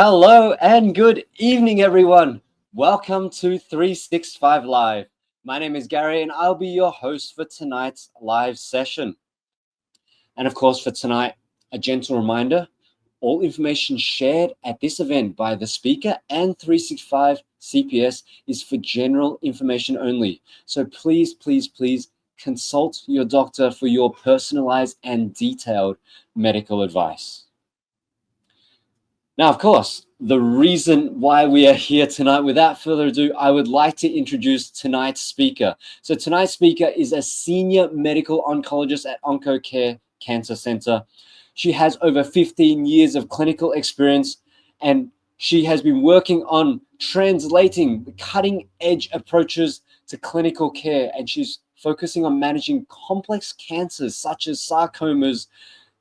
Hello and good evening, everyone. Welcome to 365 Live. My name is Gary, and I'll be your host for tonight's live session. And of course, for tonight, a gentle reminder all information shared at this event by the speaker and 365 CPS is for general information only. So please consult your doctor for your personalized and detailed medical advice. Now, of course, the reason why we are here tonight, without further ado, I would like to introduce tonight's speaker. So tonight's speaker is a senior medical oncologist at OncoCare Cancer Center. She has over 15 years of clinical experience, and she has been working on translating the cutting edge approaches to clinical care, and she's focusing on managing complex cancers such as sarcomas,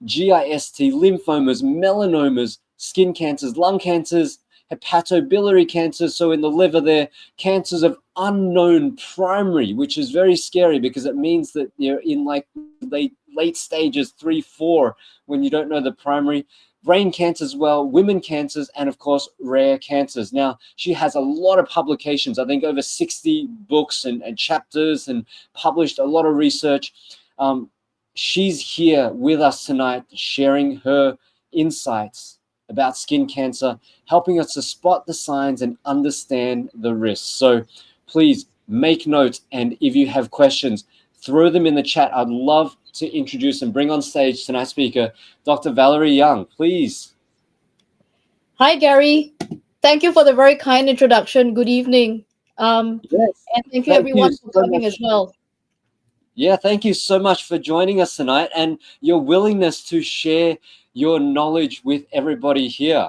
GIST, lymphomas, melanomas, skin cancers, lung cancers, hepatobiliary cancers, so in the liver there, cancers of unknown primary, which is very scary because it means that you're in like late stages 3-4 when you don't know the primary. Brain cancer as well, women cancers, and of course rare cancers. Now, she has a lot of publications, I think over 60 books and chapters, and published a lot of research. She's here with us tonight sharing her insights about skin cancer, helping us to spot the signs and understand the risks. So please make note, and if you have questions, throw them in the chat. I'd love to introduce and bring on stage tonight's speaker, Dr. Valerie Young, please. Hi, Gary. Thank you for the very kind introduction. Good evening. Yes. And thank you everyone for coming as well. Yeah, thank you so much for joining us tonight and your willingness to share your knowledge with everybody here.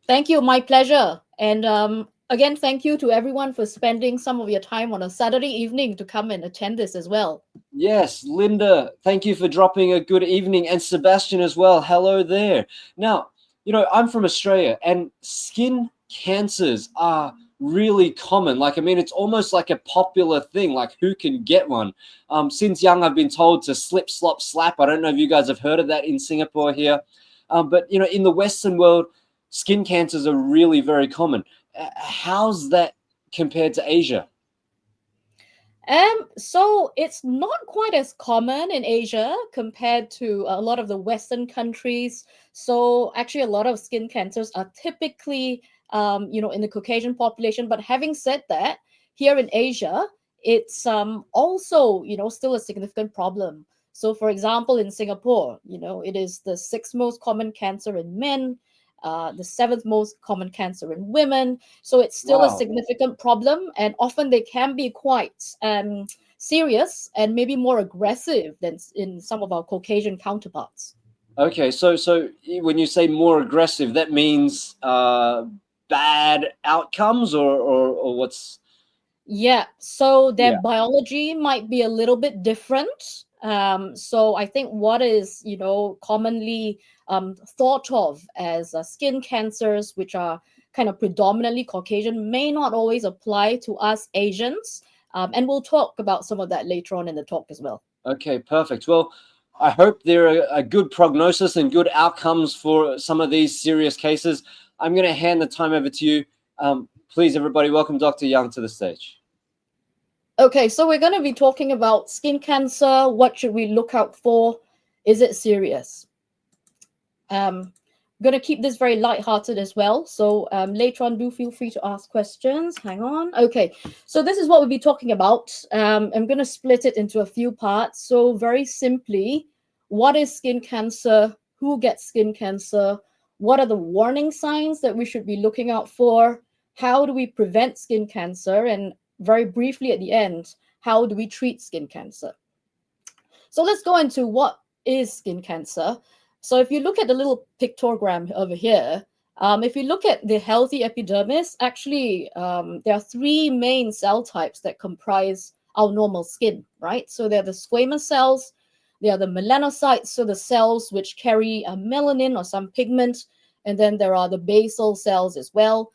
Thank you. My pleasure. And again, thank you to everyone for spending some of your time on a Saturday evening to come and attend this as well. Yes, Linda, thank you for dropping a good evening, and Sebastian as well. Hello there. Now, I'm from Australia, and skin cancers are really common. Like, I mean, it's almost like a popular thing, like who can get one? Since young, I've been told to slip, slop, slap. I don't know if you guys have heard of that in Singapore here. But, in the Western world, skin cancers are really very common. How's that compared to Asia? So it's not quite as common in Asia compared to a lot of the Western countries. So actually, a lot of skin cancers are typically, in the Caucasian population. But having said that, here in Asia, it's also, still a significant problem. So, for example, in Singapore, it is the sixth most common cancer in men, the seventh most common cancer in women. So it's still a Wow. significant problem, and often they can be quite serious and maybe more aggressive than in some of our Caucasian counterparts. Okay, so when you say more aggressive, that means bad outcomes, or what's? Yeah, so their Yeah. biology might be a little bit different. So I think what is, commonly thought of as skin cancers, which are kind of predominantly Caucasian, may not always apply to us Asians. And we'll talk about some of that later on in the talk as well. Okay, perfect. Well, I hope there are a good prognosis and good outcomes for some of these serious cases. I'm going to hand the time over to you. Please, everybody, welcome Dr. Young to the stage. Okay, so we're going to be talking about skin cancer. What should we look out for? Is it serious? I'm going to keep this very lighthearted as well. So later on, do feel free to ask questions. Hang on. Okay, so this is what we'll be talking about. I'm going to split it into a few parts. So very simply, what is skin cancer? Who gets skin cancer? What are the warning signs that we should be looking out for? How do we prevent skin cancer? And very briefly at the end, how do we treat skin cancer? So let's go into what is skin cancer. So if you look at the little pictogram over here, if you look at the healthy epidermis, actually there are three main cell types that comprise our normal skin, right? So they're the squamous cells, they are the melanocytes, so the cells which carry a melanin or some pigment, and then there are the basal cells as well.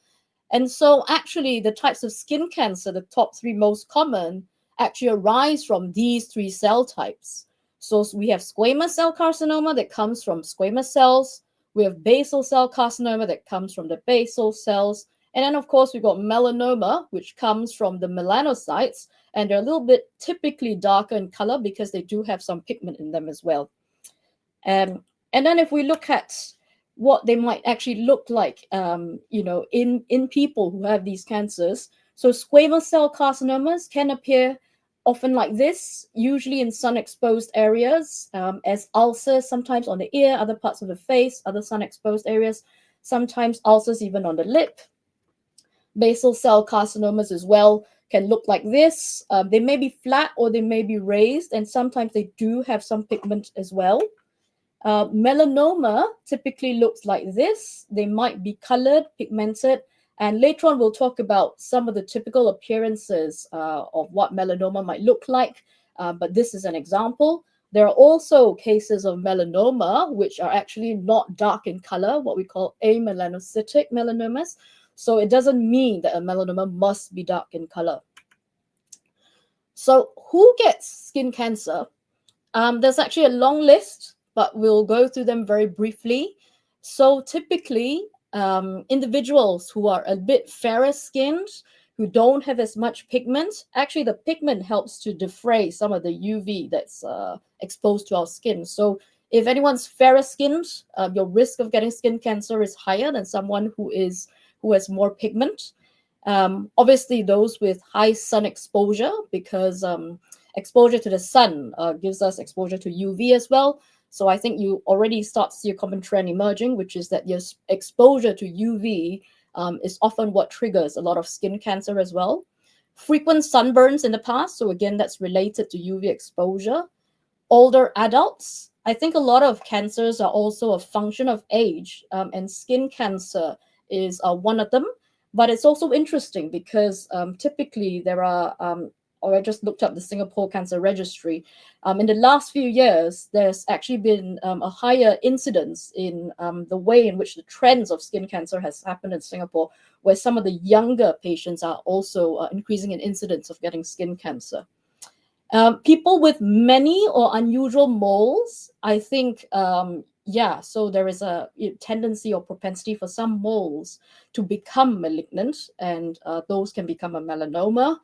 And so actually the types of skin cancer, the top three most common, actually arise from these three cell types. So we have squamous cell carcinoma that comes from squamous cells. We have basal cell carcinoma that comes from the basal cells. And then, of course, we've got melanoma, which comes from the melanocytes. And they're a little bit typically darker in color because they do have some pigment in them as well. And then if we look at what they might actually look like, in people who have these cancers. So squamous cell carcinomas can appear often like this, usually in sun-exposed areas, as ulcers, sometimes on the ear, other parts of the face, other sun-exposed areas, sometimes ulcers even on the lip. Basal cell carcinomas as well can look like this. They may be flat or they may be raised, and sometimes they do have some pigment as well. Melanoma typically looks like this. They might be colored, pigmented, and later on we'll talk about some of the typical appearances of what melanoma might look like, but this is an example. There are also cases of melanoma which are actually not dark in color, what we call amelanocytic melanomas. So it doesn't mean that a melanoma must be dark in color. So who gets skin cancer? There's actually a long list, but we'll go through them very briefly. So typically, individuals who are a bit fairer skinned, who don't have as much pigment, actually the pigment helps to defray some of the UV that's exposed to our skin. So if anyone's fairer skinned, your risk of getting skin cancer is higher than someone who has more pigment. Obviously, those with high sun exposure, because exposure to the sun gives us exposure to UV as well. So I think you already start to see a common trend emerging, which is that your exposure to UV is often what triggers a lot of skin cancer as well. Frequent sunburns in the past, so again, that's related to UV exposure. Older adults, I think a lot of cancers are also a function of age, and skin cancer is one of them. But it's also interesting because typically there are, or I just looked up the Singapore Cancer Registry. In the last few years, there's actually been a higher incidence in the way in which the trends of skin cancer has happened in Singapore, where some of the younger patients are also increasing in incidence of getting skin cancer. People with many or unusual moles, I think, so there is a tendency or propensity for some moles to become malignant, and those can become a melanoma.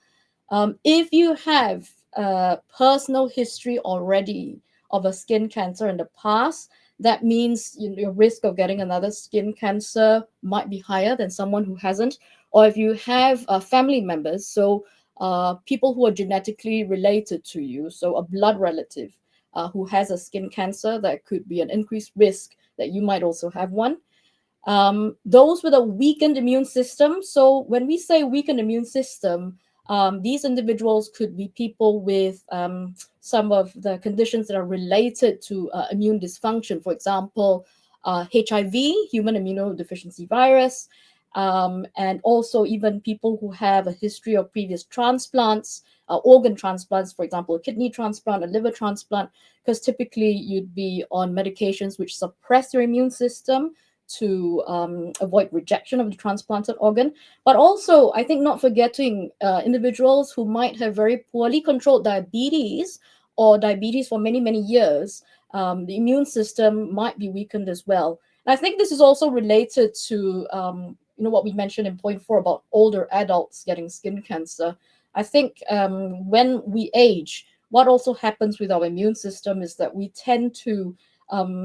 If you have a personal history already of a skin cancer in the past, that means your risk of getting another skin cancer might be higher than someone who hasn't. Or if you have family members, so people who are genetically related to you, so a blood relative who has a skin cancer, that could be an increased risk that you might also have one. Those with a weakened immune system. So when we say weakened immune system, these individuals could be people with some of the conditions that are related to immune dysfunction. For example, HIV, human immunodeficiency virus, and also even people who have a history of previous transplants, organ transplants, for example, a kidney transplant, a liver transplant, because typically you'd be on medications which suppress your immune system to avoid rejection of the transplanted organ. But also, I think not forgetting individuals who might have very poorly controlled diabetes or diabetes for many, many years. The immune system might be weakened as well. And I think this is also related to what we mentioned in point 4 about older adults getting skin cancer. I think when we age, what also happens with our immune system is that we tend to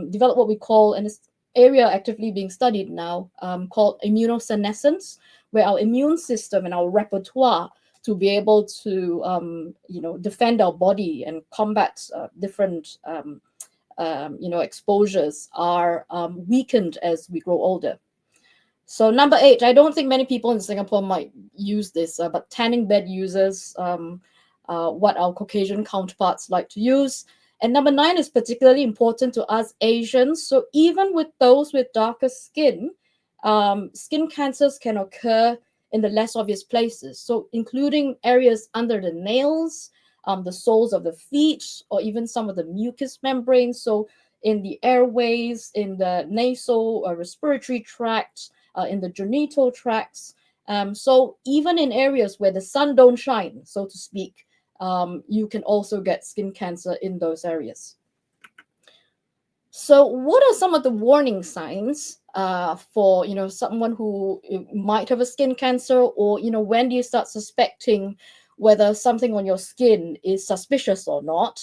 develop what we call, and it's area actively being studied now, called immunosenescence, where our immune system and our repertoire to be able to defend our body and combat different exposures are weakened as we grow older. So number 8, I don't think many people in Singapore might use this, but tanning bed users, what our Caucasian counterparts like to use. And number 9 is particularly important to us Asians. So even with those with darker skin, skin cancers can occur in the less obvious places. So including areas under the nails, the soles of the feet, or even some of the mucous membranes. So in the airways, in the nasal or respiratory tract, in the genital tracts. So even in areas where the sun don't shine, so to speak, you can also get skin cancer in those areas. So, what are some of the warning signs for someone who might have a skin cancer, or when do you start suspecting whether something on your skin is suspicious or not?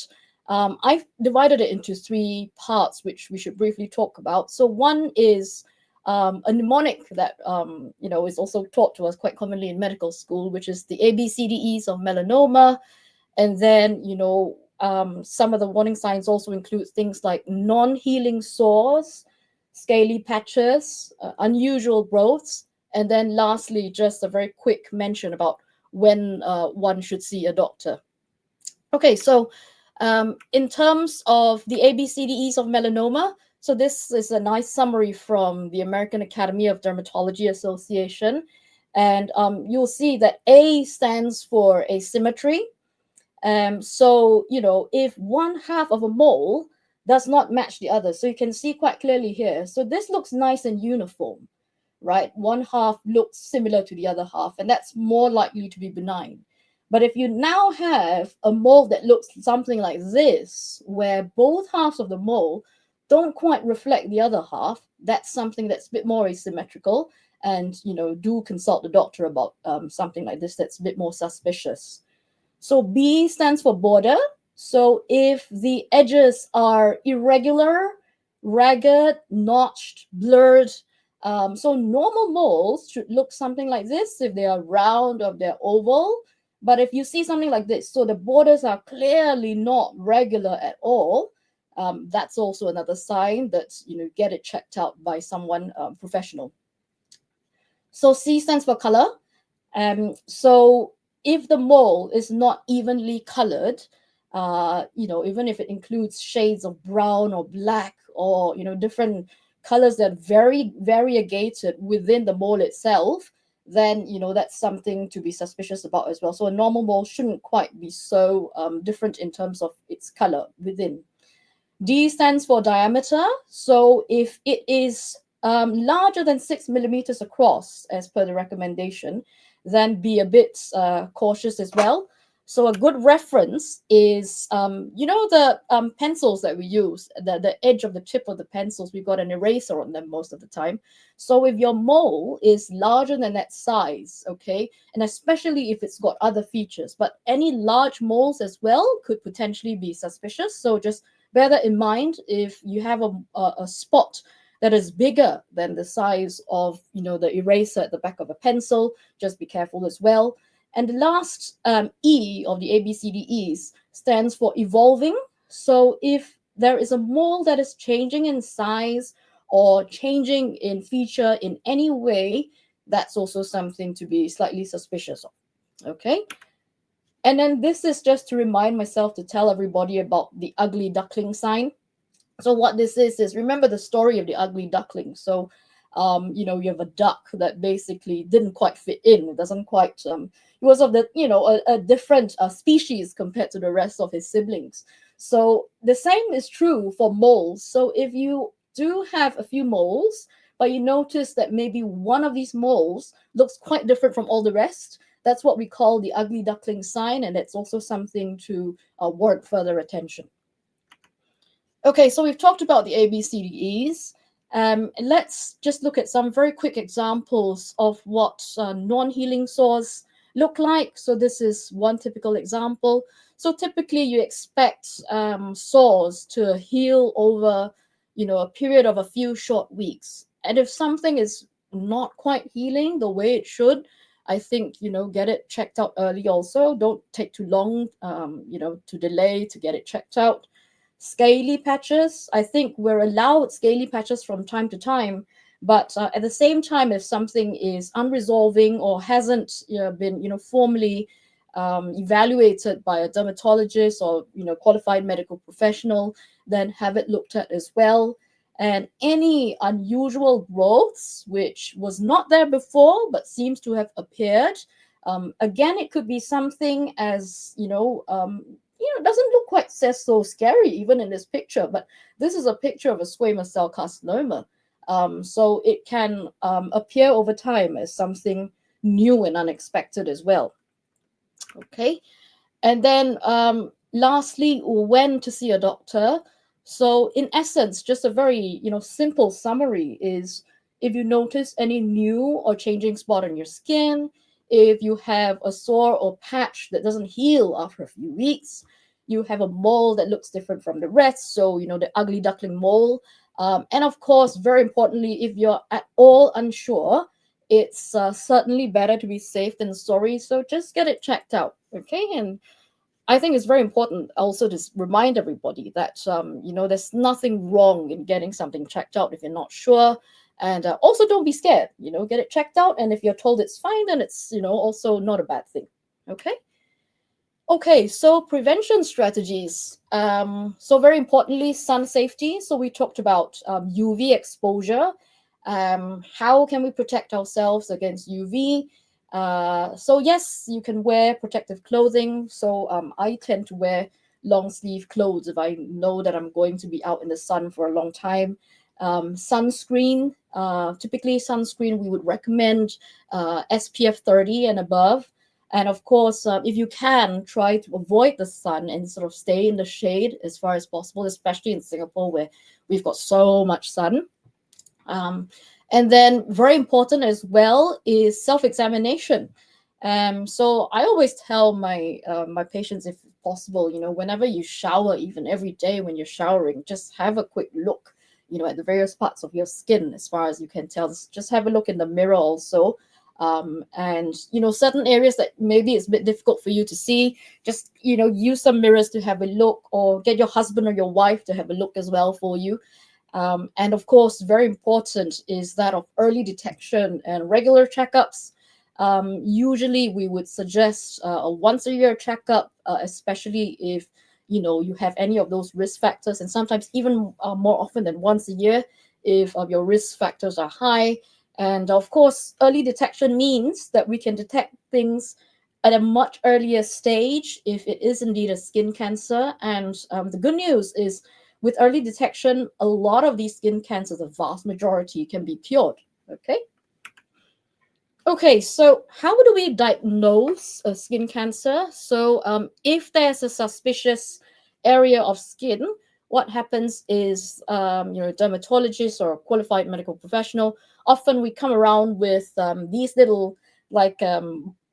I've divided it into three parts, which we should briefly talk about. So, one is a mnemonic that is also taught to us quite commonly in medical school, which is the ABCDEs of melanoma. And then, some of the warning signs also include things like non-healing sores, scaly patches, unusual growths, and then lastly, just a very quick mention about when one should see a doctor. Okay, so in terms of the ABCDEs of melanoma, so this is a nice summary from the American Academy of Dermatology Association. And you'll see that A stands for asymmetry. So, if one half of a mole does not match the other, so you can see quite clearly here. So this looks nice and uniform, right? One half looks similar to the other half, and that's more likely to be benign. But if you now have a mole that looks something like this, where both halves of the mole don't quite reflect the other half, that's something that's a bit more asymmetrical. And, do consult the doctor about something like this that's a bit more suspicious. So B stands for border. So if the edges are irregular, ragged, notched, blurred, so normal moles should look something like this if they are round or they're oval. But if you see something like this, so the borders are clearly not regular at all, that's also another sign that get it checked out by someone professional. So C stands for color. So if the mole is not evenly colored, even if it includes shades of brown or black or different colors that are very variegated within the mole itself, then that's something to be suspicious about as well. So a normal mole shouldn't quite be so different in terms of its color within. D stands for diameter. So if it is larger than 6 millimeters across, as per the recommendation, then be a bit cautious as well. So a good reference is, the pencils that we use, the edge of the tip of the pencils, we've got an eraser on them most of the time. So if your mole is larger than that size, okay, and especially if it's got other features, but any large moles as well could potentially be suspicious. So just bear that in mind. If you have a spot that is bigger than the size of the eraser at the back of a pencil, just be careful as well. And the last E of the ABCDEs stands for evolving. So if there is a mole that is changing in size or changing in feature in any way, that's also something to be slightly suspicious of. Okay. And then this is just to remind myself to tell everybody about the ugly duckling sign. So what this is remember the story of the ugly duckling. So, you have a duck that basically didn't quite fit in. It doesn't quite, it was of the, a different species compared to the rest of his siblings. So the same is true for moles. So if you do have a few moles, but you notice that maybe one of these moles looks quite different from all the rest, that's what we call the ugly duckling sign. And it's also something to warrant further attention. Okay, so we've talked about the ABCDEs. Let's just look at some very quick examples of what non-healing sores look like. So this is one typical example. So typically you expect sores to heal over, a period of a few short weeks. And if something is not quite healing the way it should, I think, get it checked out early also. Don't take too long, to delay to get it checked out. Scaly patches, I think we're allowed scaly patches from time to time, but at the same time, if something is unresolving or hasn't been formally evaluated by a dermatologist or qualified medical professional, then have it looked at as well. And any unusual growths which was not there before but seems to have appeared, again, it could be something as it doesn't look quite so scary even in this picture, but this is a picture of a squamous cell carcinoma. So it can appear over time as something new and unexpected as well. Okay. And then lastly, when to see a doctor. So in essence, just a very, simple summary is if you notice any new or changing spot on your skin, if you have a sore or patch that doesn't heal after a few weeks, you have a mole that looks different from the rest, so the ugly duckling mole. And of course, very importantly, if you're at all unsure, it's certainly better to be safe than sorry. So just get it checked out, okay? And I think it's very important also to remind everybody that there's nothing wrong in getting something checked out if you're not sure, and also don't be scared. Get it checked out, and if you're told it's fine, then it's also not a bad thing. Okay. Okay, so prevention strategies. So very importantly, sun safety. So we talked about UV exposure. How can we protect ourselves against UV? So yes, you can wear protective clothing. So I tend to wear long sleeve clothes if I know that I'm going to be out in the sun for a long time. Sunscreen, typically sunscreen, we would recommend SPF 30 and above. And of course, if you can, try to avoid the sun and sort of stay in the shade as far as possible, especially in Singapore where we've got so much sun. And then very important as well is self-examination. So I always tell my patients, if possible, whenever you shower, even every day when you're showering, just have a quick look, at the various parts of your skin as far as you can tell. Just have a look in the mirror also. And certain areas that maybe it's a bit difficult for you to see, just use some mirrors to have a look, or get your husband or your wife to have a look as well for you. And of course, very important is that of early detection and regular checkups. Usually we would suggest a once a year checkup, especially if you have any of those risk factors, and sometimes even more often than once a year if your risk factors are high. And of course, early detection means that we can detect things at a much earlier stage if it is indeed a skin cancer. And the good news is, with early detection, a lot of these skin cancers, the vast majority, can be cured. Okay. Okay, so how do we diagnose a skin cancer? So if there's a suspicious area of skin, what happens is, dermatologist or a qualified medical professional, often we come around with these little, like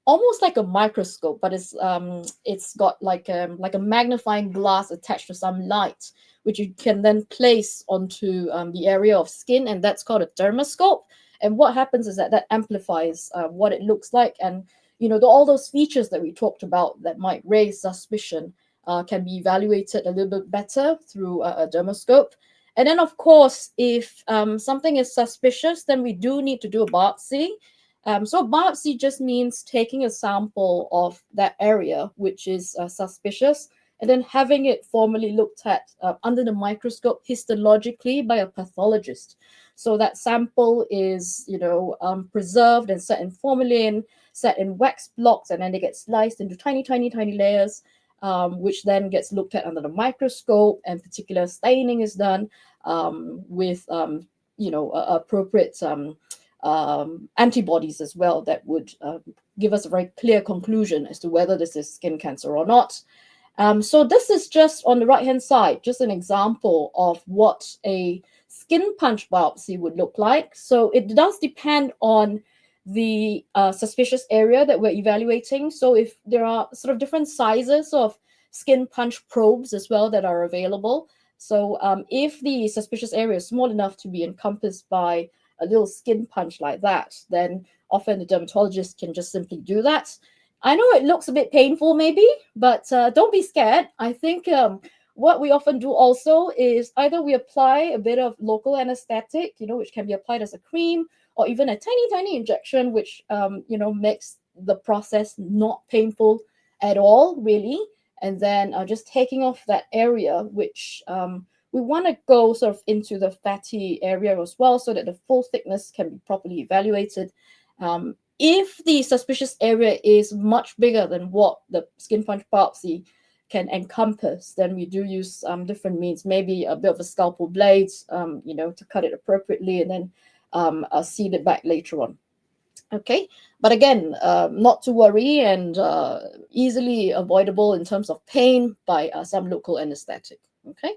almost like a microscope, but it's got like a magnifying glass attached to some light, which you can then place onto the area of skin, and that's called a dermoscope. And what happens is that amplifies what it looks like, and all those features that we talked about that might raise suspicion can be evaluated a little bit better through a dermoscope. And then, of course, if something is suspicious, then we do need to do a biopsy. So biopsy just means taking a sample of that area which is suspicious, and then having it formally looked at under the microscope histologically by a pathologist. So that sample is, preserved and set in formalin, set in wax blocks, and then they get sliced into tiny, tiny, tiny layers, which then gets looked at under the microscope, and particular staining is done with, appropriate antibodies as well that would give us a very clear conclusion as to whether this is skin cancer or not. So this is just on the right-hand side, just an example of what a skin punch biopsy would look like. So it does depend on the suspicious area that we're evaluating. So if there are sort of different sizes of skin punch probes as well that are available. So if the suspicious area is small enough to be encompassed by a little skin punch like that, then often the dermatologist can just simply do that. I know it looks a bit painful maybe, but don't be scared. I think what we often do also is either we apply a bit of local anesthetic, which can be applied as a cream, or even a tiny, tiny injection, which, makes the process not painful at all, really. And then just taking off that area, which we want to go sort of into the fatty area as well, so that the full thickness can be properly evaluated. If the suspicious area is much bigger than what the skin punch biopsy can encompass, then we do use different means, maybe a bit of a scalpel blade, to cut it appropriately, and then seal it back later on. Okay, but again, not to worry, and easily avoidable in terms of pain by some local anesthetic. Okay.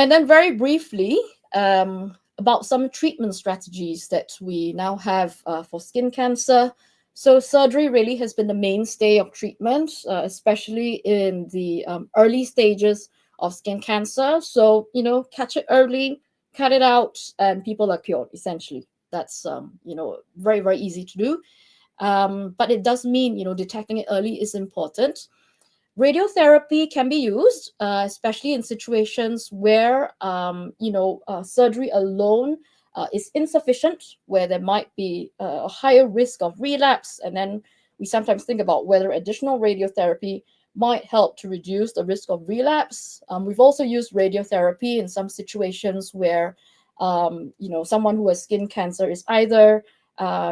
And then very briefly, about some treatment strategies that we now have for skin cancer. So surgery really has been the mainstay of treatment, especially in the early stages of skin cancer. So, catch it early, cut it out, and people are cured, essentially. That's, very, very easy to do. But it does mean, detecting it early is important. Radiotherapy can be used, especially in situations where surgery alone is insufficient, where there might be a higher risk of relapse, and then we sometimes think about whether additional radiotherapy might help to reduce the risk of relapse. We've also used radiotherapy in some situations where someone who has skin cancer is either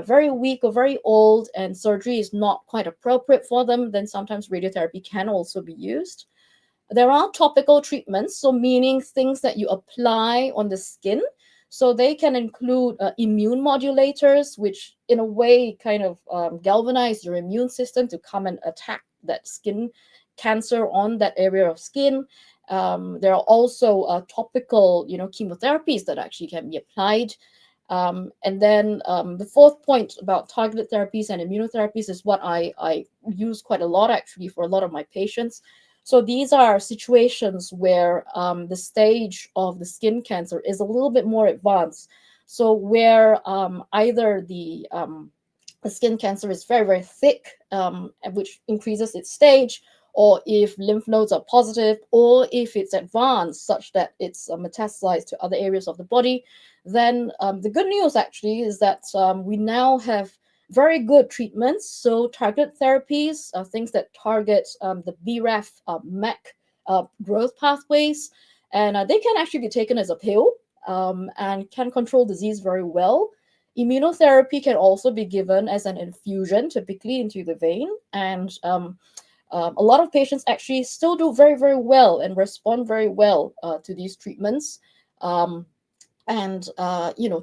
very weak or very old and surgery is not quite appropriate for them, then sometimes radiotherapy can also be used. There are topical treatments, so meaning things that you apply on the skin. So they can include immune modulators, which in a way kind of galvanize your immune system to come and attack that skin cancer on that area of skin. There are also topical, chemotherapies that actually can be applied. And then the fourth point about targeted therapies and immunotherapies is what I use quite a lot actually for a lot of my patients. So these are situations where the stage of the skin cancer is a little bit more advanced. So where either the skin cancer is very, very thick, which increases its stage, or if lymph nodes are positive, or if it's advanced such that it's metastasized to other areas of the body, then the good news actually is that we now have very good treatments. So targeted therapies are things that target the BRAF MEK growth pathways, and they can actually be taken as a pill and can control disease very well. Immunotherapy can also be given as an infusion, typically into the vein, and a lot of patients actually still do very, very well and respond very well to these treatments.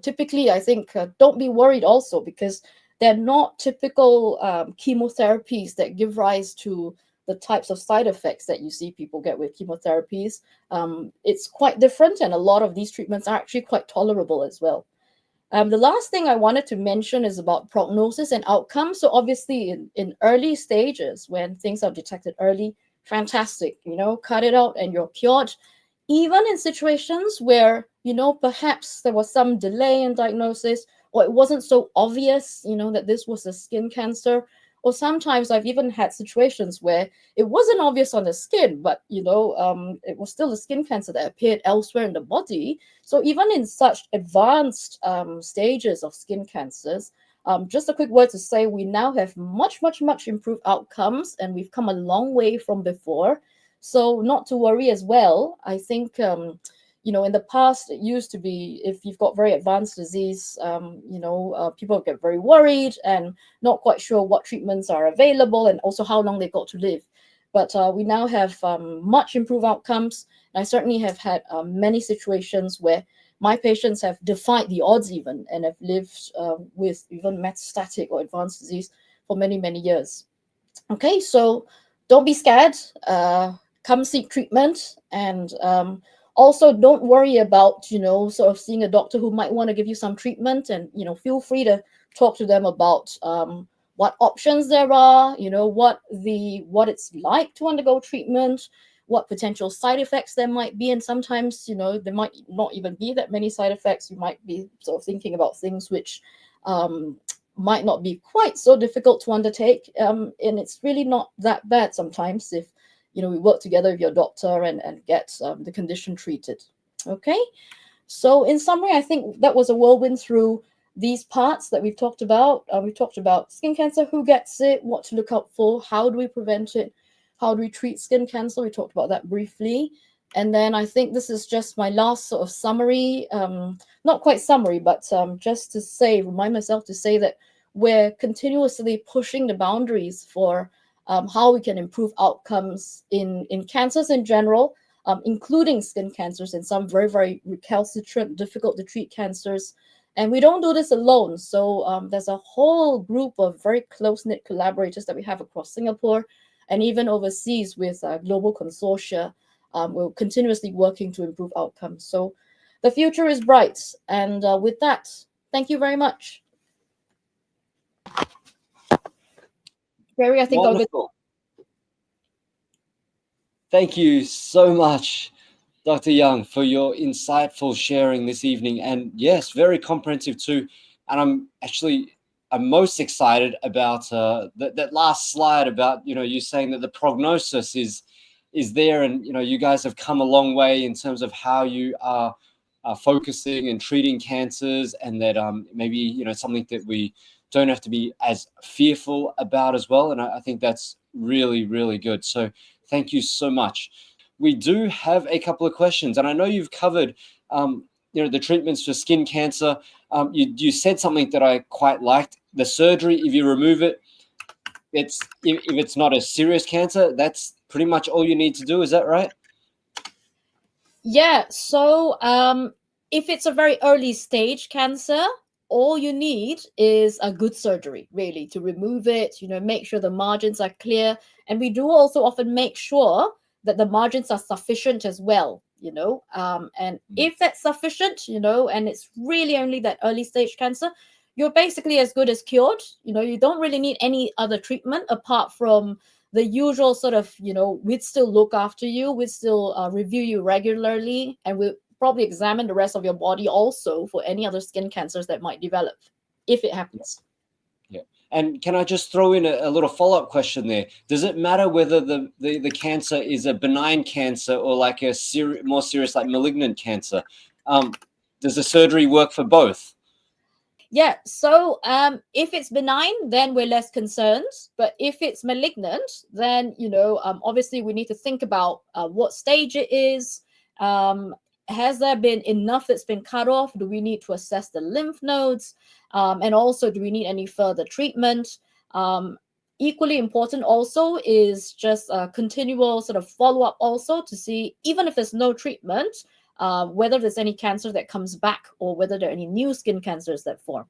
Typically, I think don't be worried also, because they're not typical chemotherapies that give rise to the types of side effects that you see people get with chemotherapies. It's quite different, and a lot of these treatments are actually quite tolerable as well. The last thing I wanted to mention is about prognosis and outcomes. So obviously in early stages, when things are detected early, fantastic, cut it out and you're cured. Even in situations where, perhaps there was some delay in diagnosis, or it wasn't so obvious, that this was a skin cancer. Or sometimes I've even had situations where it wasn't obvious on the skin, but, it was still a skin cancer that appeared elsewhere in the body. So even in such advanced stages of skin cancers, just a quick word to say we now have much, much, much improved outcomes, and we've come a long way from before. So not to worry as well. I think, in the past, it used to be if you've got very advanced disease, people get very worried and not quite sure what treatments are available and also how long they've got to live. But we now have much improved outcomes. I certainly have had many situations where my patients have defied the odds even and have lived with even metastatic or advanced disease for many, many years. Okay, so don't be scared. Come seek treatment, and also don't worry about sort of seeing a doctor who might want to give you some treatment, and feel free to talk to them about what options there are, what it's like to undergo treatment, what potential side effects there might be. And sometimes there might not even be that many side effects. You might be sort of thinking about things which might not be quite so difficult to undertake, and it's really not that bad sometimes if we work together with your doctor and get the condition treated. Okay, so in summary, I think that was a whirlwind through these parts that we've talked about. We've talked about skin cancer, who gets it, what to look out for, how do we prevent it, how do we treat skin cancer. We talked about that briefly. And then I think this is just my last sort of summary, not quite summary, but just to remind myself to say that we're continuously pushing the boundaries for how we can improve outcomes in cancers in general, including skin cancers and some very, very recalcitrant, difficult to treat cancers. And we don't do this alone. So there's a whole group of very close-knit collaborators that we have across Singapore and even overseas with global consortia we're continuously working to improve outcomes. So the future is bright. And with that, thank you very much. Gary, I think Wonderful. Thank you so much, Dr. Young, for your insightful sharing this evening. And yes, very comprehensive too. And I'm most excited about that last slide about, you saying that the prognosis is there, and you guys have come a long way in terms of how you are focusing and treating cancers, and that maybe something that we don't have to be as fearful about as well. And I think that's really, really good. So thank you so much. We do have a couple of questions, and I know you've covered the treatments for skin cancer. You said something that I quite liked. The surgery, if you remove it, if it's not a serious cancer, that's pretty much all you need to do. Is that right? Yeah. So if it's a very early stage cancer, all you need is a good surgery, really, to remove it, make sure the margins are clear. And we do also often make sure that the margins are sufficient as well, and if that's sufficient, and it's really only that early stage cancer, you're basically as good as cured. You don't really need any other treatment apart from the usual sort of, we'd still look after you, we'd still review you regularly, and we'll probably examine the rest of your body also for any other skin cancers that might develop if it happens. Yeah. And can I just throw in a little follow-up question there? Does it matter whether the cancer is a benign cancer or like a more serious, like malignant cancer? Does the surgery work for both? Yeah, so if it's benign, then we're less concerned. But if it's malignant, then, obviously we need to think about what stage it is. Has there been enough that's been cut off? Do we need to assess the lymph nodes? And also, do we need any further treatment? Equally important also is just a continual sort of follow-up also to see, even if there's no treatment, whether there's any cancer that comes back or whether there are any new skin cancers that form.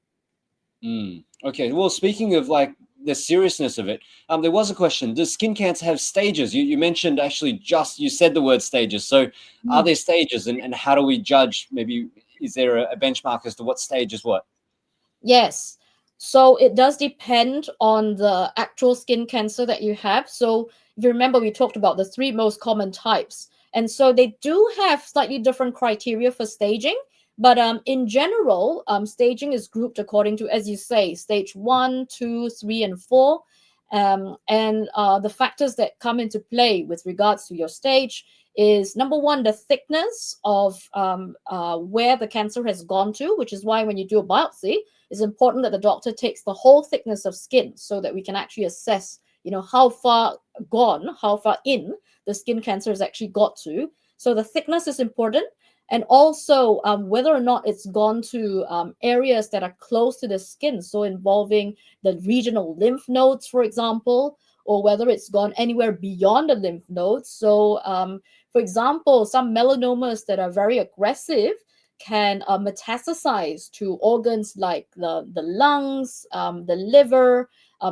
Okay. Well, speaking of like the seriousness of it, there was a question. Does skin cancer have stages? You mentioned actually you said the word stages. So are there stages, and how do we judge? Maybe is there a benchmark as to what stage is what? Yes. So it does depend on the actual skin cancer that you have. So if you remember, we talked about the 3 most common types. And so they do have slightly different criteria for staging. But in general, staging is grouped according to, as you say, stage 1, 2, 3, and 4. And the factors that come into play with regards to your stage is, number one, the thickness of where the cancer has gone to, which is why when you do a biopsy, it's important that the doctor takes the whole thickness of skin so that we can actually assess, how far in the skin cancer has actually got to. So the thickness is important. And also whether or not it's gone to areas that are close to the skin, so involving the regional lymph nodes, for example, or whether it's gone anywhere beyond the lymph nodes. So, for example, some melanomas that are very aggressive can metastasize to organs like the lungs, the liver,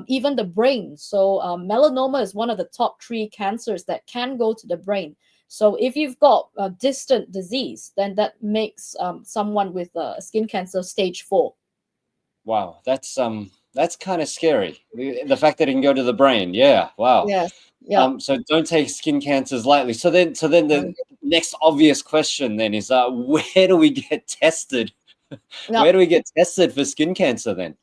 even the brain. So melanoma is one of the top 3 cancers that can go to the brain. So if you've got a distant disease, then that makes someone with skin cancer stage 4. Wow, that's kind of scary. The fact that it can go to the brain. Yeah. Wow. Yes. Yeah. So don't take skin cancers lightly. So then the next obvious question then is, where do we get tested? Where do we get tested for skin cancer then?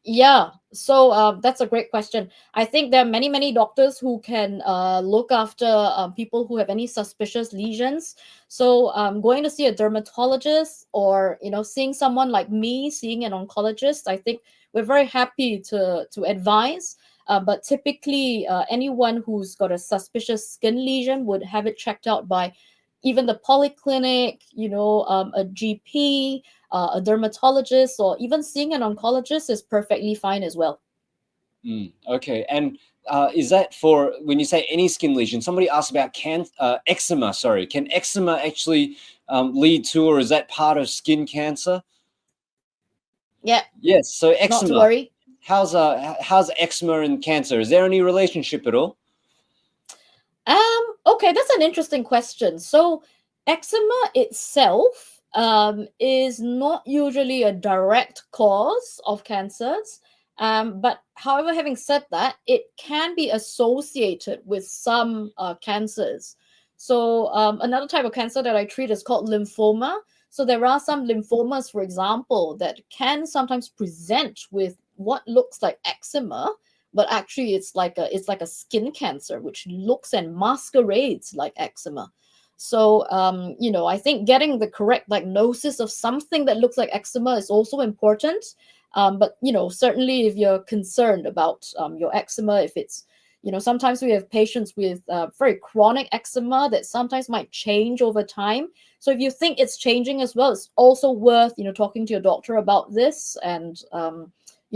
Yeah, so that's a great question. I think there are many, many doctors who can look after people who have any suspicious lesions. So going to see a dermatologist, or seeing someone like me, seeing an oncologist, I think we're very happy to advise. But typically, anyone who's got a suspicious skin lesion would have it checked out by even the polyclinic, a GP, a dermatologist, or even seeing an oncologist is perfectly fine as well. Okay. And is that for when you say any skin lesion? Somebody asked about eczema. Sorry, can eczema actually lead to, or is that part of skin cancer? Yeah. Yes. So eczema. Not to worry. How's eczema and cancer? Is there any relationship at all? Okay, that's an interesting question. So, eczema itself is not usually a direct cause of cancers. But however, having said that, it can be associated with some cancers. So, another type of cancer that I treat is called lymphoma. So, there are some lymphomas, for example, that can sometimes present with what looks like eczema, but actually it's like a skin cancer which looks and masquerades like eczema. So I think getting the correct diagnosis of something that looks like eczema is also important. But certainly if you're concerned about your eczema, if it's sometimes we have patients with very chronic eczema that sometimes might change over time. So if you think it's changing as well, it's also worth talking to your doctor about this. And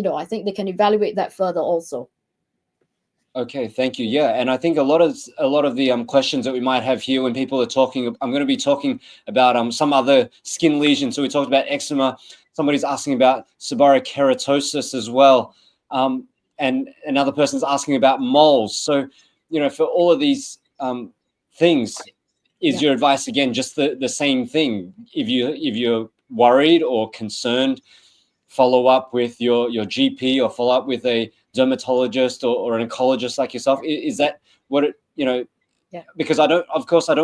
I think they can evaluate that further also. Okay, thank you. Yeah, and I think a lot of the questions that we might have here when people are talking, I'm going to be talking about some other skin lesions. So we talked about eczema. Somebody's asking about seborrheic keratosis as well, and another person's asking about moles. So, for all of these things, is your advice again just the same thing? If you're worried or concerned, follow up with your GP or follow up with a dermatologist or an oncologist like yourself. Is that what it, Yeah. Because I don't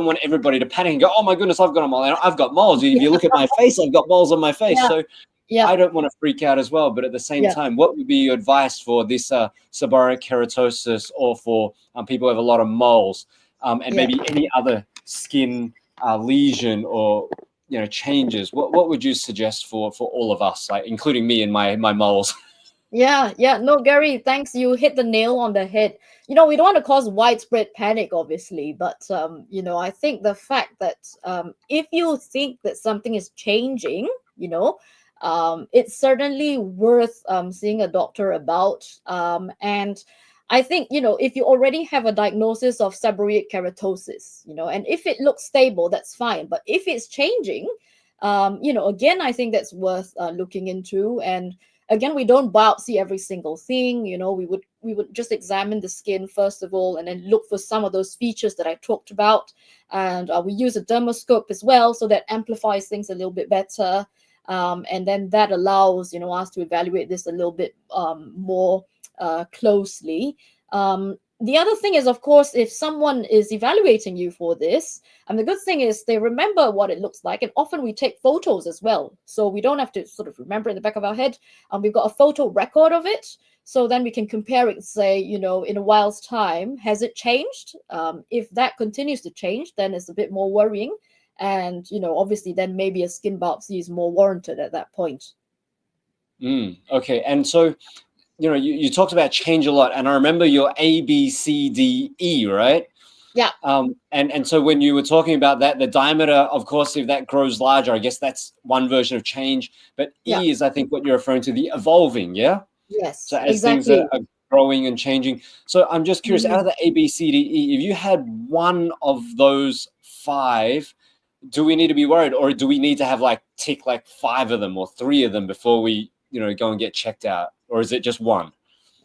want everybody to panic and go, oh my goodness, I've got a mole. I've got moles. If you look at my face, I've got moles on my face. Yeah. So Yeah. I don't want to freak out as well. But at the same time, what would be your advice for this seborrheic keratosis or for people who have a lot of moles and maybe any other skin lesion or changes? What would you suggest for all of us, like including me and my moles? Yeah. No, Gary, thanks. You hit the nail on the head. We don't want to cause widespread panic, obviously, but I think the fact that if you think that something is changing, it's certainly worth seeing a doctor about. And I think, if you already have a diagnosis of seborrheic keratosis, and if it looks stable, that's fine. But if it's changing, again, I think that's worth looking into. And again, we don't biopsy every single thing. We would just examine the skin first of all, and then look for some of those features that I talked about. And we use a dermoscope as well, so that amplifies things a little bit better. And then that allows us to evaluate this a little bit more closely. The other thing is, of course, if someone is evaluating you for this, and the good thing is they remember what it looks like, and often we take photos as well, so we don't have to sort of remember in the back of our head. We've got a photo record of it, so then we can compare it and say, in a while's time, has it changed? If that continues to change, then it's a bit more worrying, and obviously then maybe a skin biopsy is more warranted at that point. Okay, and so you talked about change a lot, and I remember your A, B, C, D, E, right? Yeah. And so when you were talking about that, the diameter, of course, if that grows larger, I guess that's one version of change. But E is, I think, what you're referring to, the evolving, yeah? Yes. So as exactly. things are growing and changing. So I'm just curious, out of the A, B, C, D, E, if you had one of those 5, do we need to be worried, or do we need to have tick 5 of them or 3 of them before we go and get checked out, or is it just one?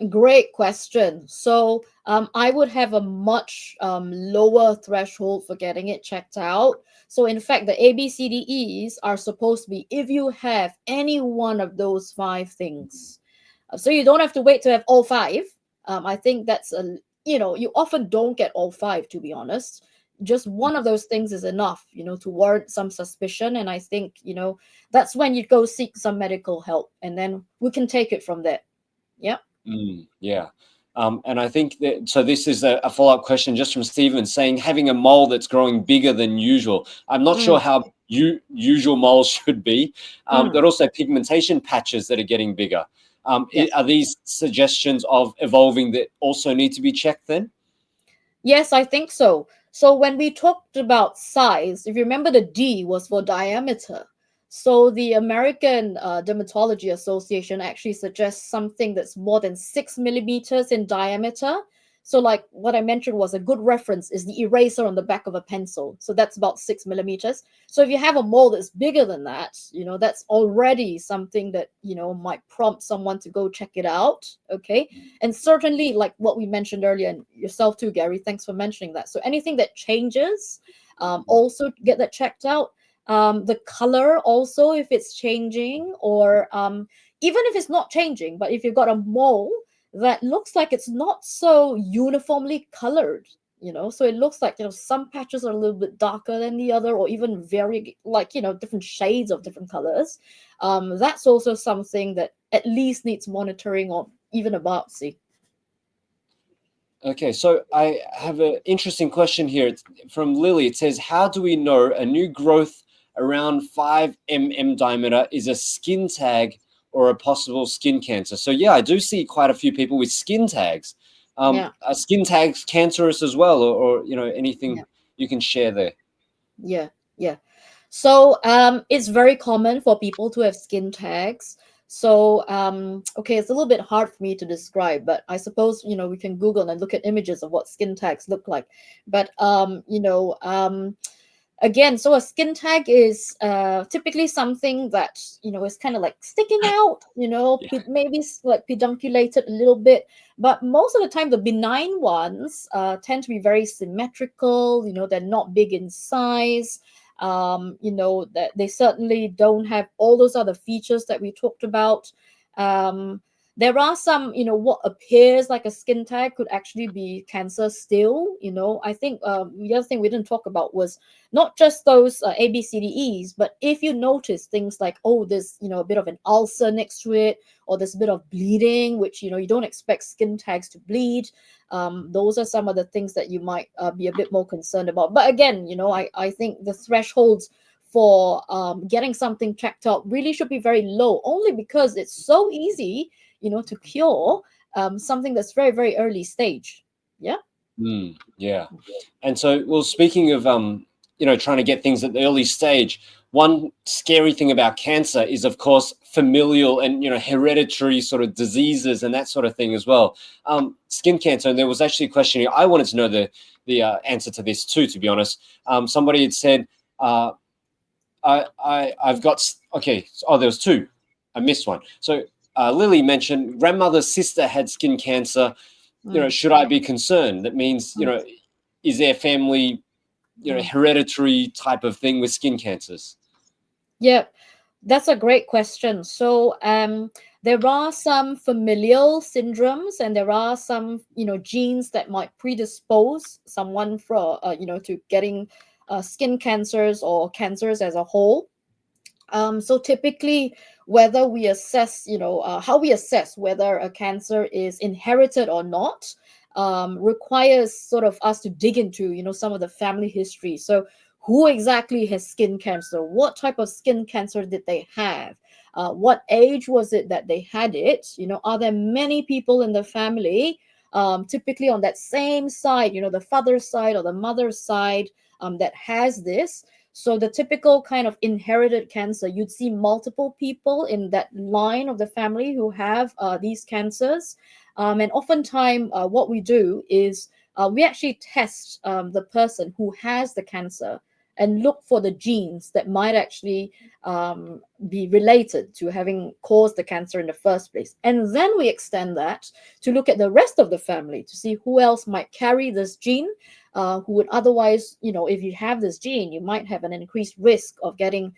Great question. So I would have a much lower threshold for getting it checked out. So in fact, the ABCDEs are supposed to be if you have any one of those 5 things. So you don't have to wait to have all 5. I think that's you often don't get all 5, to be honest. Just one of those things is enough, to warrant some suspicion. And I think, that's when you go seek some medical help, and then we can take it from there. Yeah. Yeah. And I think that, so this is a follow-up question just from Stephen saying having a mole that's growing bigger than usual. I'm not sure how usual moles should be, but also pigmentation patches that are getting bigger. Are these suggestions of evolving that also need to be checked then? Yes, I think so. So when we talked about size, if you remember, the D was for diameter. So the American Dermatology Association actually suggests something that's more than 6 millimeters in diameter. So like what I mentioned was a good reference is the eraser on the back of a pencil. So that's about 6 millimeters. So if you have a mole that's bigger than that, that's already something that, might prompt someone to go check it out. Okay. And certainly like what we mentioned earlier, and yourself too, Gary, thanks for mentioning that. So anything that changes, also get that checked out. The color also, if it's changing, or even if it's not changing, but if you've got a mole that looks like it's not so uniformly colored, so it looks like, some patches are a little bit darker than the other, or even very like, different shades of different colors. That's also something that at least needs monitoring or even a biopsy. Okay, so I have an interesting question here. It's from Lily. It says, how do we know a new growth around 5 mm diameter is a skin tag or a possible skin cancer? So yeah, I do see quite a few people with skin tags. Yeah. Are skin tags cancerous as well, or anything you can share there? Yeah. So it's very common for people to have skin tags. So okay, it's a little bit hard for me to describe, but I suppose we can Google and look at images of what skin tags look like. But again, so a skin tag is typically something that is kind of like sticking out, Yeah. maybe like pedunculated a little bit, but most of the time the benign ones tend to be very symmetrical. They're not big in size. That they certainly don't have all those other features that we talked about. There are some, what appears like a skin tag could actually be cancer still. I think the other thing we didn't talk about was not just those ABCDEs, but if you notice things like, oh, there's a bit of an ulcer next to it, or there's a bit of bleeding, which you don't expect skin tags to bleed. Those are some of the things that you might be a bit more concerned about. But again, I think the thresholds for getting something checked out really should be very low, only because it's so easy to cure something that's very, very early stage. Yeah. Yeah. And so, well, speaking of trying to get things at the early stage, one scary thing about cancer is, of course, familial and hereditary sort of diseases and that sort of thing as well. Skin cancer, and there was actually a question here. I wanted to know the answer to this too, to be honest. Somebody had said, I've got, okay. Oh, there was two. I missed one. So Lily mentioned grandmother's sister had skin cancer. Should I be concerned? That means, is there family, hereditary type of thing with skin cancers? Yeah, that's a great question. So there are some familial syndromes, and there are some genes that might predispose someone for to getting skin cancers or cancers as a whole. So typically, whether we assess, how we assess whether a cancer is inherited or not, requires sort of us to dig into, some of the family history. So who exactly has skin cancer? What type of skin cancer did they have? What age was it that they had it? Are there many people in the family, typically on that same side, the father's side or the mother's side, that has this? So the typical kind of inherited cancer, you'd see multiple people in that line of the family who have these cancers. And oftentimes what we do is we actually test the person who has the cancer and look for the genes that might actually be related to having caused the cancer in the first place. And then we extend that to look at the rest of the family to see who else might carry this gene, who would otherwise, if you have this gene, you might have an increased risk of getting,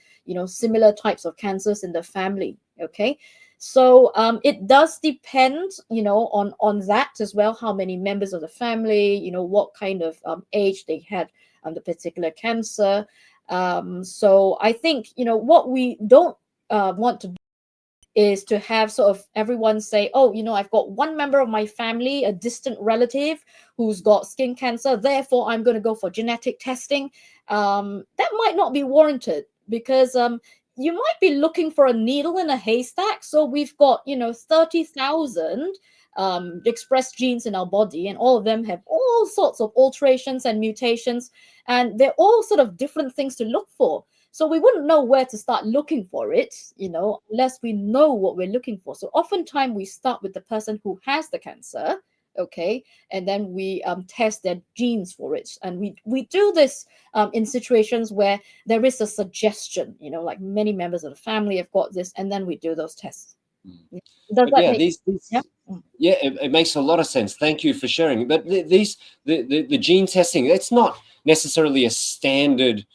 similar types of cancers in the family. Okay. So it does depend, on that as well, how many members of the family, what kind of age they had the particular cancer. So I think, what we don't want to do is to have sort of everyone say, oh, I've got one member of my family, a distant relative who's got skin cancer, therefore I'm going to go for genetic testing. That might not be warranted, because you might be looking for a needle in a haystack. So we've got 30,000 expressed genes in our body, and all of them have all sorts of alterations and mutations, and they're all sort of different things to look for. So we wouldn't know where to start looking for it, unless we know what we're looking for. So oftentimes we start with the person who has the cancer, okay, and then we test their genes for it, and we do this in situations where there is a suggestion, like many members of the family have got this, and then we do those tests. Mm. Does But that yeah, make these yeah? Mm. yeah, it makes a lot of sense. Thank you for sharing. But the gene testing, it's not necessarily a standard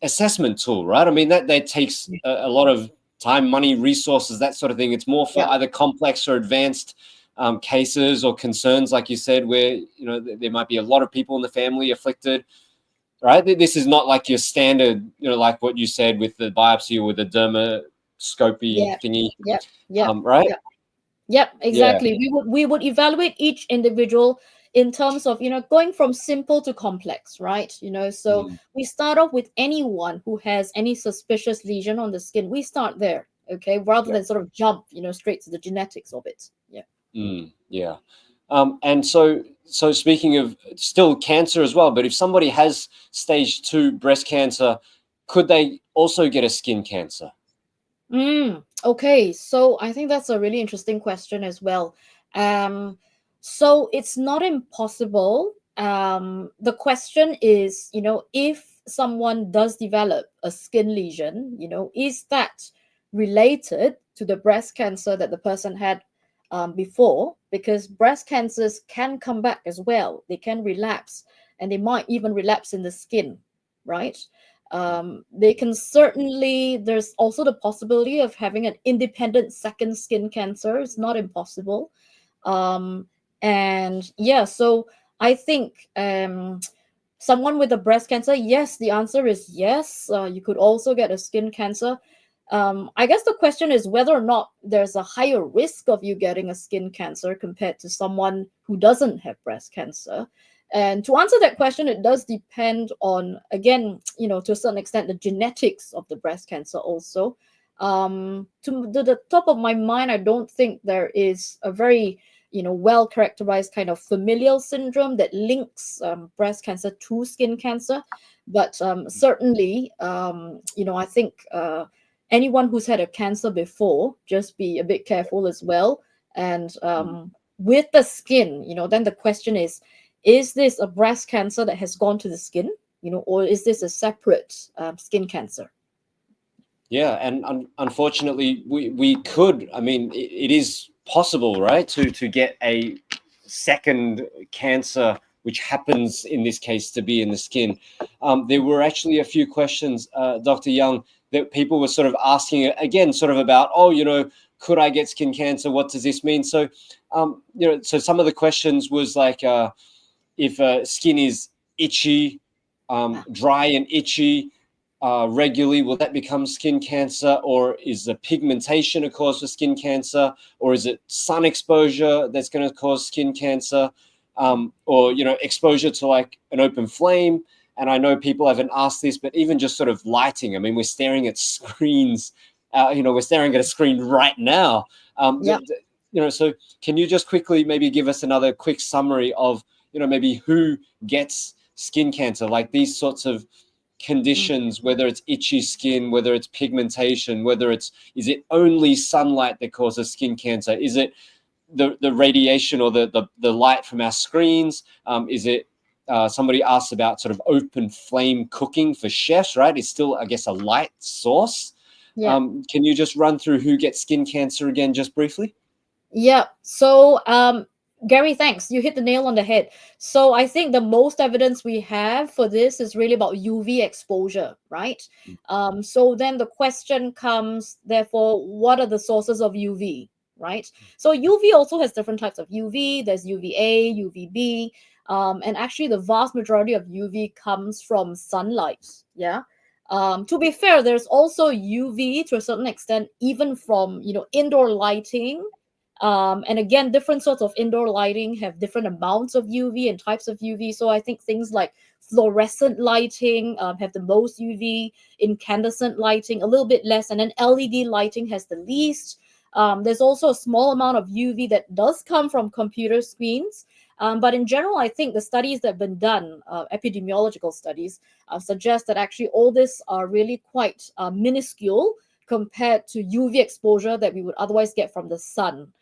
assessment tool, right? I mean, that takes a lot of time, money, resources, that sort of thing. It's more for Yeah. either complex or advanced cases or concerns, like you said, where there might be a lot of people in the family afflicted, right? This is not like your standard, like what you said with the biopsy or with the dermoscopy Yeah. thingy, Yeah. right? Yeah. Yep, Yeah. exactly. We would evaluate each individual in terms of, going from simple to complex, right? So Mm. we start off with anyone who has any suspicious lesion on the skin. We start there, okay, rather Yeah. than sort of jump, straight to the genetics of it. Yeah. Yeah. And so speaking of still cancer as well, but if somebody has stage 2 breast cancer, could they also get a skin cancer? Okay, so I think that's a really interesting question as well. So it's not impossible. The question is, if someone does develop a skin lesion, is that related to the breast cancer that the person had before? Because breast cancers can come back as well. They can relapse, and they might even relapse in the skin, right? They can certainly, there's also the possibility of having an independent second skin cancer. It's not impossible. Um, and yeah, so I think someone with a breast cancer, yes, the answer is yes. You could also get a skin cancer. I guess the question is whether or not there's a higher risk of you getting a skin cancer compared to someone who doesn't have breast cancer. And to answer that question, it does depend on, again, to a certain extent, the genetics of the breast cancer also. To the top of my mind, I don't think there is a very well characterized kind of familial syndrome that links breast cancer to skin cancer. But certainly, I think anyone who's had a cancer before, just be a bit careful as well. And with the skin, then the question is this a breast cancer that has gone to the skin, or is this a separate skin cancer? Yeah, and unfortunately, we could. I mean, it is possible, right, to get a second cancer, which happens in this case to be in the skin. There were actually a few questions, Dr. Young, that people were sort of asking again, sort of about, could I get skin cancer? What does this mean? So, so some of the questions was like, if skin is itchy, dry and itchy regularly, will that become skin cancer? Or is the pigmentation a cause for skin cancer? Or is it sun exposure that's going to cause skin cancer? Or, exposure to like an open flame? And I know people haven't asked this, but even just sort of lighting. I mean, we're staring at screens, we're staring at a screen right now. Yeah. So can you just quickly maybe give us another quick summary of, maybe who gets skin cancer, like these sorts of conditions, whether it's itchy skin, whether it's pigmentation, is it only sunlight that causes skin cancer? Is it the radiation or the light from our screens? Is it somebody asked about sort of open flame cooking for chefs, right? It's still, I guess, a light source. Yeah. Can you just run through who gets skin cancer again, just briefly? Yeah. So, Gary, thanks. You hit the nail on the head. So I think the most evidence we have for this is really about UV exposure, right? So then the question comes, therefore, what are the sources of UV, right? So UV also has different types of UV. There's UVA, UVB, and actually the vast majority of UV comes from sunlight. Yeah. To be fair, there's also UV to a certain extent, even from indoor lighting. And again, different sorts of indoor lighting have different amounts of UV and types of UV. So I think things like fluorescent lighting have the most UV, incandescent lighting a little bit less, and then LED lighting has the least. There's also a small amount of UV that does come from computer screens. But in general, I think the studies that have been done, epidemiological studies, suggest that actually all this are really quite minuscule compared to UV exposure that we would otherwise get from the sun.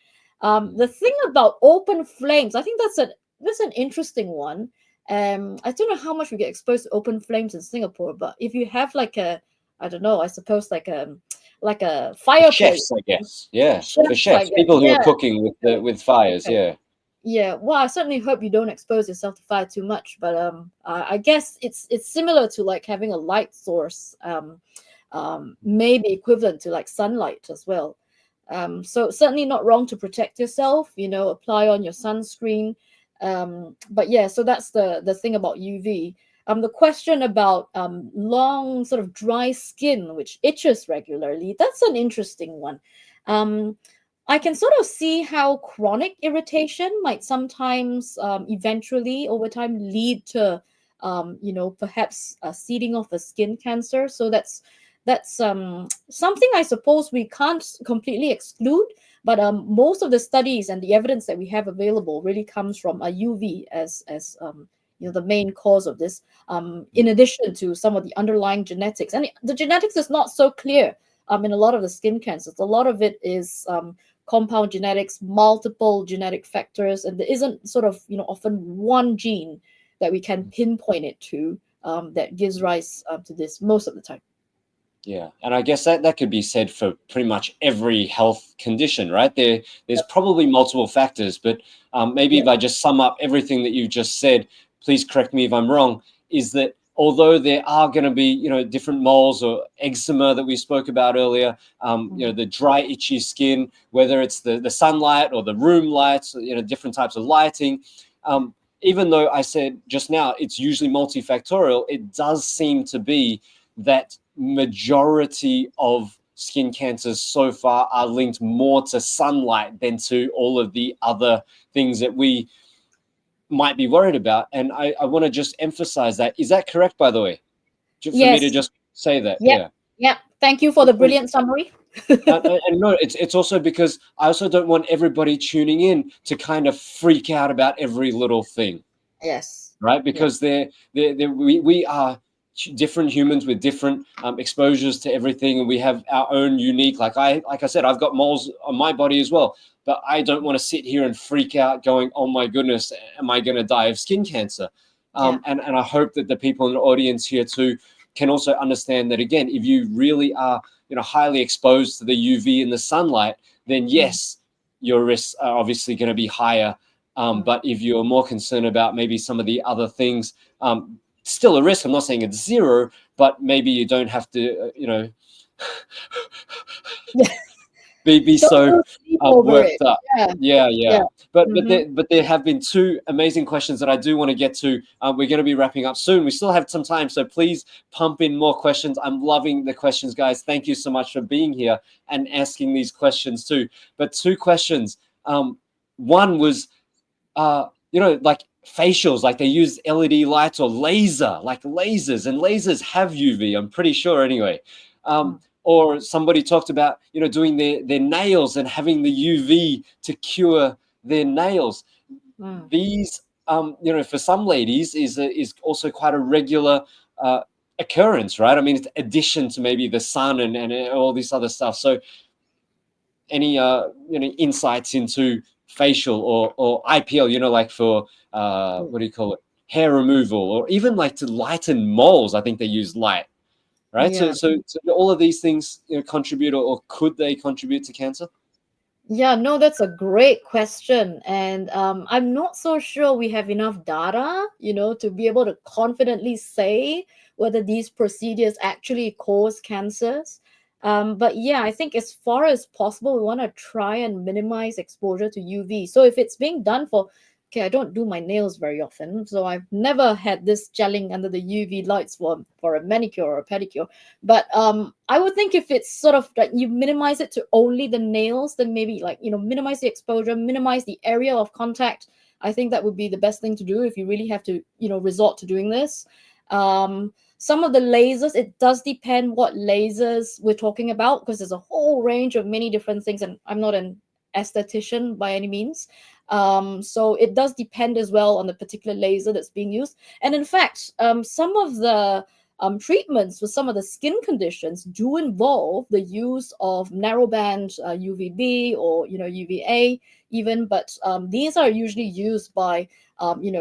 The thing about open flames, I think that's an interesting one. I don't know how much we get exposed to open flames in Singapore, but if you have like I don't know, I suppose like a For fireplace, chefs, I guess. Yeah, for chefs, I chefs, guess. people who are Yeah. cooking with fires. Okay. Yeah. Yeah, well, I certainly hope you don't expose yourself to fire too much, but I guess it's similar to like having a light source, maybe equivalent to like sunlight as well. So certainly not wrong to protect yourself, apply on your sunscreen. But yeah, so that's the thing about UV. The question about long sort of dry skin which itches regularly, that's an interesting one. Um, I can sort of see how chronic irritation might sometimes eventually over time lead to perhaps seeding of a skin cancer. So that's something I suppose we can't completely exclude, but most of the studies and the evidence that we have available really comes from a UV as the main cause of this. In addition to some of the underlying genetics, and the genetics is not so clear. In a lot of the skin cancers, a lot of it is compound genetics, multiple genetic factors, and there isn't sort of often one gene that we can pinpoint it to that gives rise to this most of the time. Yeah, and I guess that could be said for pretty much every health condition, right? There's probably multiple factors, but maybe Yeah. if I just sum up everything that you just said, please correct me if I'm wrong, is that although there are going to be, different moles or eczema that we spoke about earlier, the dry, itchy skin, whether it's the sunlight or the room lights, different types of lighting, even though I said just now it's usually multifactorial, it does seem to be that majority of skin cancers so far are linked more to sunlight than to all of the other things that we might be worried about. And I want to just emphasize that. Is that correct, by the way? For me to Yes. just say that, Yep. yeah. Yep. Thank you for the brilliant summary. And no, it's also because I also don't want everybody tuning in to kind of freak out about every little thing. Yes. Right? Yeah. Because we are different humans with different exposures to everything, and we have our own unique. Like I said, I've got moles on my body as well, but I don't want to sit here and freak out, going, "Oh my goodness, am I going to die of skin cancer?" Yeah. And I hope that the people in the audience here too can also understand that again, if you really are highly exposed to the UV and the sunlight, then yes, your risks are obviously going to be higher. But if you're more concerned about maybe some of the other things, still a risk. I'm not saying it's zero, but maybe you don't have to, be so over worked it. up. Yeah. Yeah. But Mhm. there have been two amazing questions that I do want to get to. We're going to be wrapping up soon. We still have some time, so please pump in more questions. I'm loving the questions, guys. Thank you so much for being here and asking these questions too. But two questions. One was, like facials, like they use LED lights or lasers, and lasers have UV, I'm pretty sure anyway. Or somebody talked about, doing their nails and having the UV to cure their nails. These, for some ladies is also quite a regular occurrence, right? I mean, it's addition to maybe the sun and all this other stuff. So any insights into facial or IPL, like for what do you call it, hair removal, or even like to lighten moles? I think they use light, right? Yeah. So all of these things contribute, or could they contribute to cancer? Yeah, no, that's a great question. And I'm not so sure we have enough data, to be able to confidently say whether these procedures actually cause cancers. But yeah, I think as far as possible, we want to try and minimize exposure to UV. So if it's being done for, okay, I don't do my nails very often, so I've never had this gelling under the UV lights for a manicure or a pedicure. But I would think if it's sort of like you minimize it to only the nails, then maybe like minimize the exposure, minimize the area of contact. I think that would be the best thing to do if you really have to resort to doing this. Some of the lasers, it does depend what lasers we're talking about, because there's a whole range of many different things, and I'm not an esthetician by any means. So it does depend as well on the particular laser that's being used. And in fact, some of the treatments for some of the skin conditions do involve the use of narrowband UVB or UVA even, but these are usually used by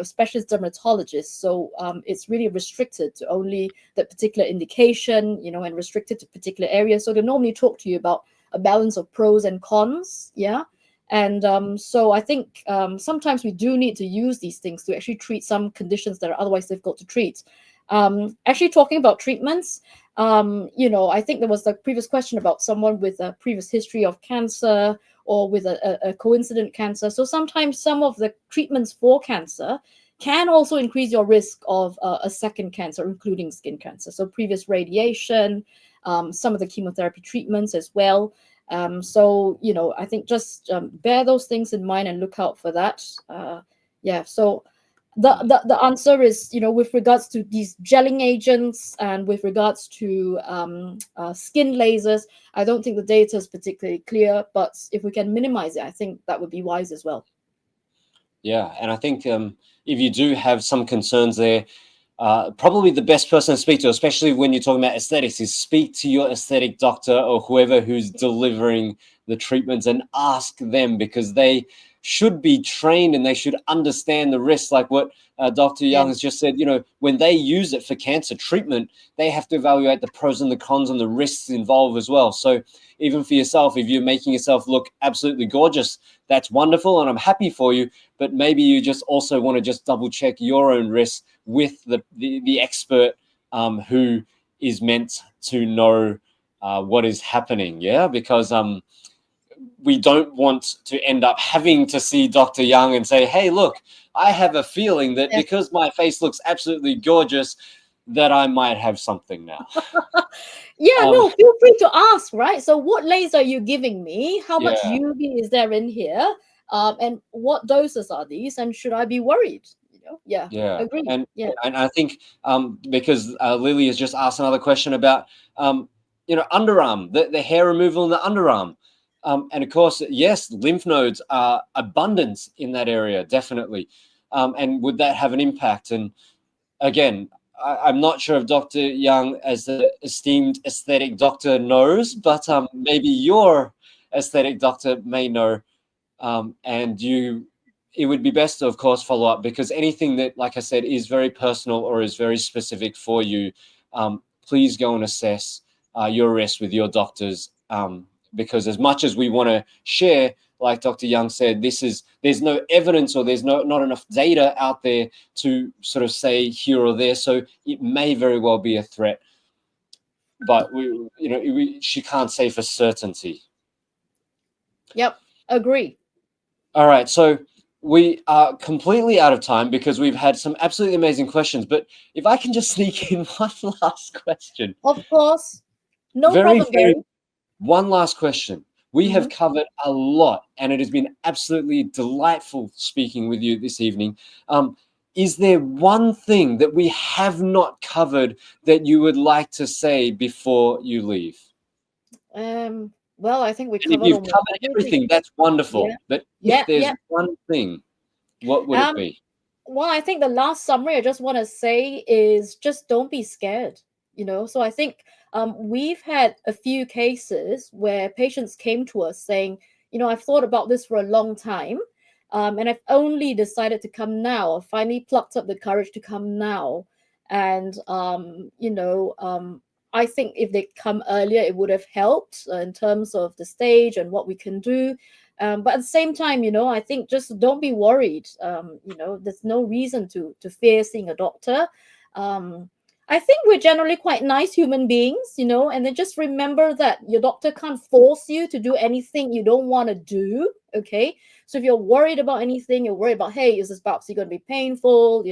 specialist dermatologists. So it's really restricted to only the particular indication, and restricted to particular areas. So they normally talk to you about a balance of pros and cons, yeah. And so I think sometimes we do need to use these things to actually treat some conditions that are otherwise difficult to treat. Actually, talking about treatments, I think there was the previous question about someone with a previous history of cancer or with a coincident cancer. So sometimes some of the treatments for cancer can also increase your risk of a second cancer, including skin cancer. So previous radiation, some of the chemotherapy treatments as well. So, I think just bear those things in mind and look out for that. So the answer is, with regards to these gelling agents and with regards to skin lasers, I don't think the data is particularly clear, but if we can minimize it, I think that would be wise as well. Yeah, and I think if you do have some concerns there, probably the best person to speak to, especially when you're talking about aesthetics, is speak to your aesthetic doctor or whoever who's delivering the treatments and ask them, because they should be trained and they should understand the risks. Like what Dr. Young has just said, when they use it for cancer treatment, they have to evaluate the pros and the cons and the risks involved as well. So even for yourself, if you're making yourself look absolutely gorgeous, that's wonderful and I'm happy for you. But maybe you just also want to just double check your own risks with the expert who is meant to know what is happening. Yeah, because we don't want to end up having to see Dr. Young and say, hey, look, I have a feeling that because my face looks absolutely gorgeous, that I might have something now. No, feel free to ask, right? So what laser are you giving me? How much UV is there in here? And what doses are these? And should I be worried? Agree. And I think because Lily has just asked another question about underarm, the hair removal in the underarm. And of course, yes, lymph nodes are abundant in that area, definitely. And would that have an impact? And again, I'm not sure if Dr. Young, as the esteemed aesthetic doctor, knows, but maybe your aesthetic doctor may know. It would be best to, of course, follow up, because anything that, like I said, is very personal or is very specific for you, please go and assess your risk with your doctors. Because as much as we want to share, like Dr. Young said, there's no evidence or there's not enough data out there to sort of say here or there. So it may very well be a threat, but she can't say for certainty. Yep, agree. All right, so we are completely out of time because we've had some absolutely amazing questions. But if I can just sneak in one last question. Of course. No problem, Gary. One last question. We have covered a lot, and it has been absolutely delightful speaking with you this evening. Is there one thing that we have not covered that you would like to say before you leave? Well, I think we covered you've covered everything. That's wonderful. Yeah. But if there's one thing, what would it be? Well, I think the last summary I just want to say is just don't be scared. So I think we've had a few cases where patients came to us saying, I've thought about this for a long time, and I've only decided to come now. I finally plucked up the courage to come now. And, I think if they come earlier, it would have helped in terms of the stage and what we can do. But at the same time, I think just don't be worried. There's no reason to fear seeing a doctor. I think we're generally quite nice human beings, and then just remember that your doctor can't force you to do anything you don't want to do. Okay. So if you're worried about anything, you're worried about, hey, is this biopsy going to be painful?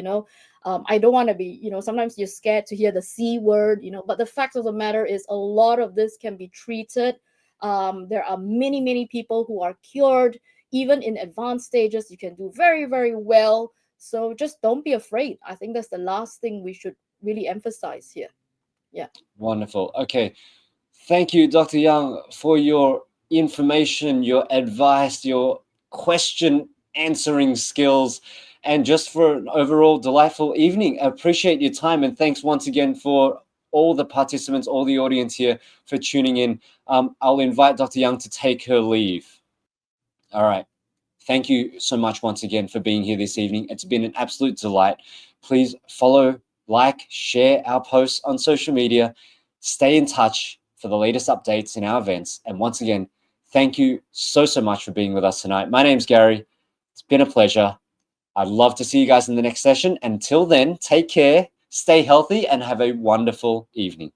I don't want to be, sometimes you're scared to hear the C word, but the fact of the matter is a lot of this can be treated. There are many, many people who are cured, even in advanced stages. You can do very, very well. So just don't be afraid. I think that's the last thing we should really emphasize here. Yeah. Wonderful. Okay. Thank you, Dr. Young, for your information, your advice, your question answering skills, and just for an overall delightful evening. I appreciate your time, and thanks once again for all the participants, all the audience here for tuning in. I'll invite Dr. Young to take her leave. All right. Thank you so much once again for being here this evening. It's been an absolute delight. Please follow, like, share our posts on social media. Stay in touch for the latest updates in our events. And once again, thank you so much for being with us tonight. My name's Gary. It's been a pleasure. I'd love to see you guys in the next session. Until then, take care, stay healthy, and have a wonderful evening.